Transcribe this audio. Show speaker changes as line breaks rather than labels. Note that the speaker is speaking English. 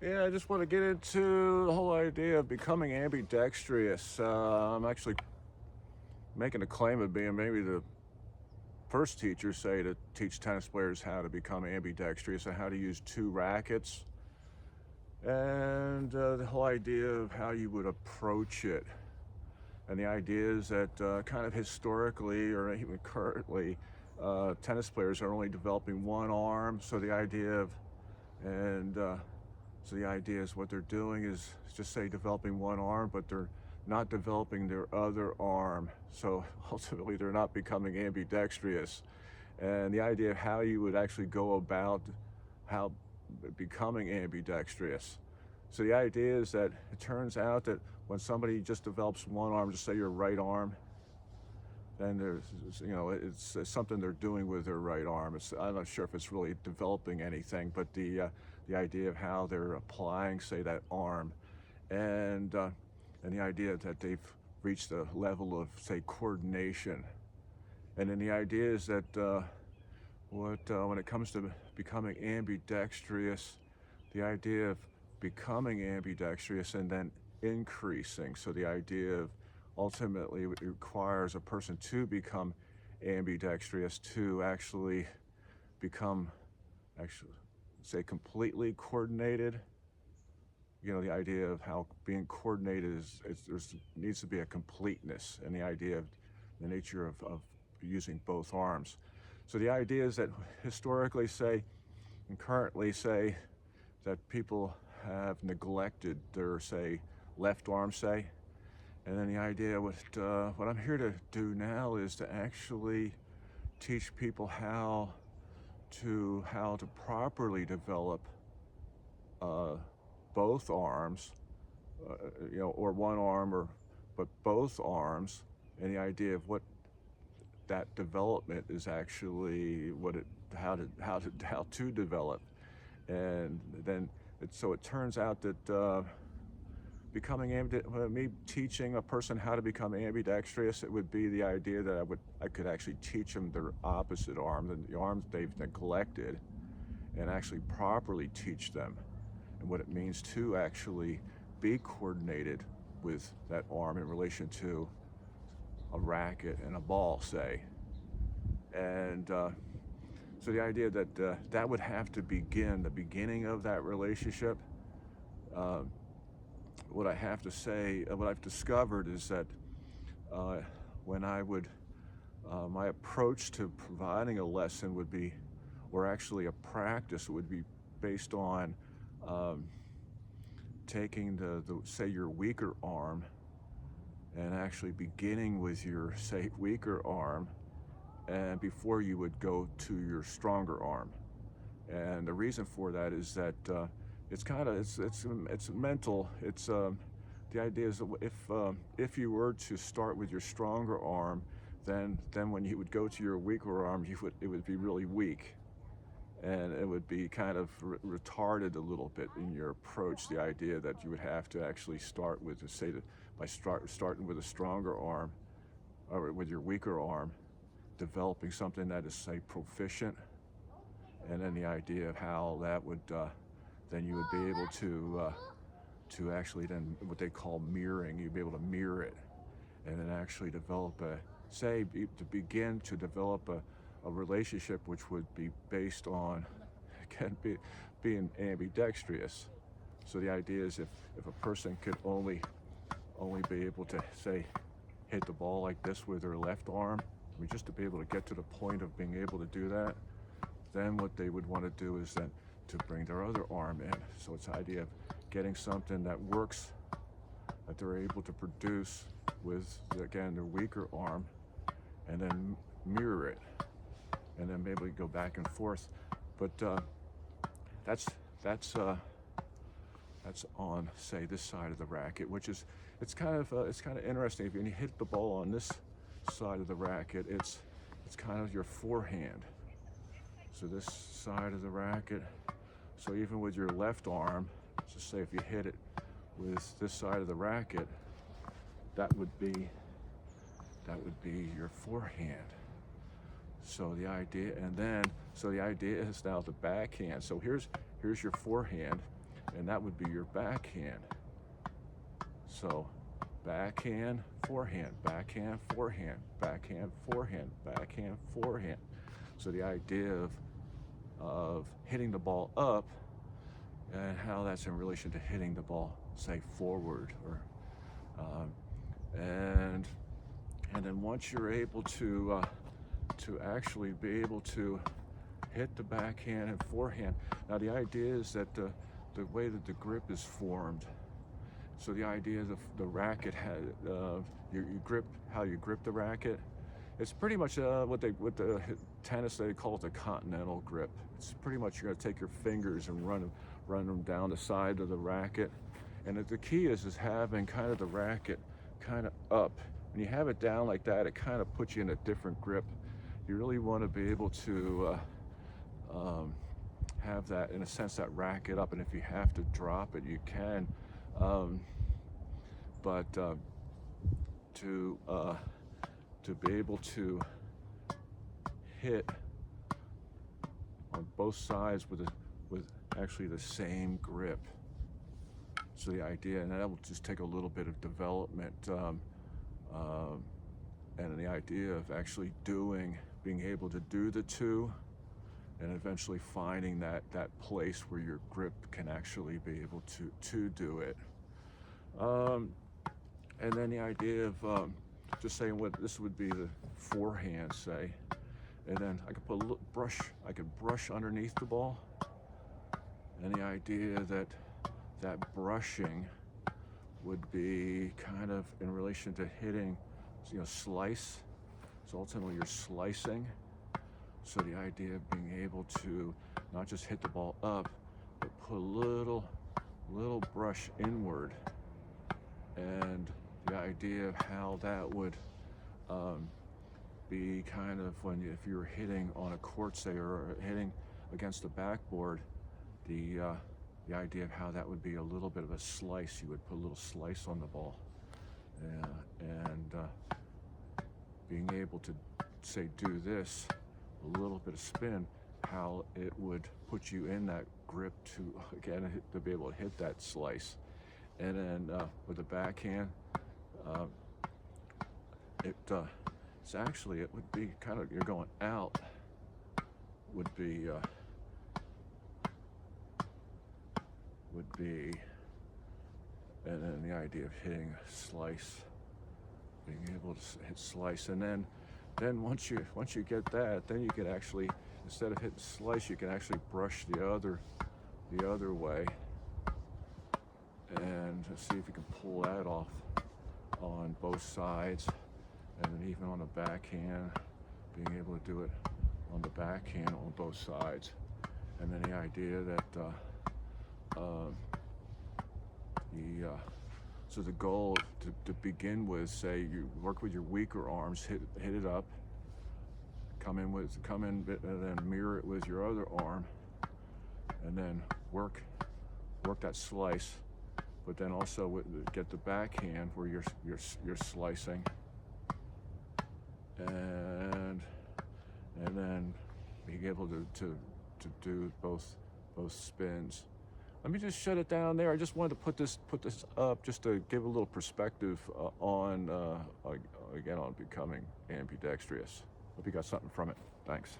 Yeah, I just want to get into the whole idea of becoming ambidextrous. I'm actually making a claim of being maybe the first teacher, say, to teach tennis players how to become ambidextrous and how to use two rackets, and the whole idea of how you would approach it. And the idea is that kind of historically or even currently, tennis players are only developing one arm. And so the idea is what they're doing is just say developing one arm, but they're not developing their other arm. So ultimately, they're not becoming ambidextrous. And the idea of how you would actually go about how becoming ambidextrous. So the idea is that it turns out that when somebody just develops one arm, just say your right arm, then it's something they're doing with their right arm. I'm not sure if it's really developing anything, but the idea of how they're applying, say, that arm, and the idea that they've reached a level of, say, coordination. And then the idea is that when it comes to becoming ambidextrous, the idea of becoming ambidextrous and then increasing. So the idea of ultimately it requires a person to become ambidextrous to actually become, actually, say, completely coordinated. The idea of how being coordinated there needs to be a completeness, and the idea of the nature of using both arms. So the idea is that historically, say, and currently, say, that people have neglected their, say, left arm, say, and then the idea what I'm here to do now is to actually teach people how to properly develop both arms, or one arm, but both arms, and the idea of what that development is actually, how to develop, and then so it turns out that me teaching a person how to become ambidextrous, it would be the idea that I could actually teach them their opposite arm, the arm that they've neglected, and actually properly teach them and what it means to actually be coordinated with that arm in relation to a racket and a ball, say. And so the idea that that would have to begin, the beginning of that relationship. What I have to say, what I've discovered is that uh, when I would, my approach to providing a lesson would be, or actually a practice would be based on um, taking say, your weaker arm and actually beginning with your, say, weaker arm, and before you would go to your stronger arm. And the reason for that is that it's kind of it's mental. It's the idea is that if you were to start with your stronger arm, then when you would go to your weaker arm, it would be really weak, and it would be kind of retarded a little bit in your approach. The idea that you would have to actually start with, say, by starting with a stronger arm or with your weaker arm, developing something that is, say, proficient, and then the idea of how that would then you would be able to actually then what they call mirroring. You'd be able to mirror it, and then actually develop to begin to develop a relationship which would be based on, again, being ambidextrous. So the idea is if a person could only be able to, say, hit the ball like this with their left arm, I mean, just to be able to get to the point of being able to do that, then what they would want to do is then to bring their other arm in. So it's the idea of getting something that works, that they're able to produce with, again, their weaker arm, and then mirror it, and then maybe go back and forth. But that's that's uh, that's on, say, this side of the racket, which is it's kind of interesting. If you hit the ball on this side of the racket, it's kind of your forehand. So this side of the racket. So even with your left arm, just say if you hit it with this side of the racket, that would be your forehand. So the idea, and then so the idea is now the backhand. So here's your forehand, and that would be your backhand. So backhand, forehand, backhand, forehand, backhand, forehand, backhand, forehand. So the idea of hitting the ball up and how that's in relation to hitting the ball, say, forward, or and then once you're able to actually be able to hit the backhand and forehand. Now the idea is that the way that the grip is formed. So the idea is the racket has you grip, how you grip the racket. It's pretty much what the tennis they call it the continental grip. It's pretty much you're going to take your fingers and run them down the side of the racket. And the key is having kind of the racket kind of up. When you have it down like that, it kind of puts you in a different grip. You really want to be able to have that, in a sense, that racket up. And if you have to drop it, you can. But to be able to hit on both sides with actually the same grip. So the idea, and that will just take a little bit of development, and the idea of actually being able to do the two, and eventually finding that place where your grip can actually be able to do it. And then the idea of just saying what this would be the forehand, say, and then I could put a little brush. I could brush underneath the ball, and the idea that brushing would be kind of in relation to hitting, slice. So ultimately you're slicing. So the idea of being able to not just hit the ball up, but put a little brush inward, and the idea of how that would be kind of if you're hitting on a court, say, or hitting against the backboard, the idea of how that would be a little bit of a slice. You would put a little slice on the ball, and being able to, say, do this, a little bit of spin, how it would put you in that grip to be able to hit that slice. And then with the backhand, it's actually, it would be kind of, you're going out, would be, and then the idea of hitting a slice, being able to hit slice, and then once you get that, then you can actually, instead of hitting slice, you can actually brush the other way, and see if you can pull that off on both sides, and then even on the backhand, being able to do it on the backhand on both sides. And then the idea that so the goal to begin with, say, you work with your weaker arms, hit it up, come in, and then mirror it with your other arm, and then work that slice. But then also get the backhand where you're slicing, and then being able to do both spins. Let me just shut it down there. I just wanted to put this up just to give a little perspective on again on becoming ambidextrous. Hope you got something from it. Thanks.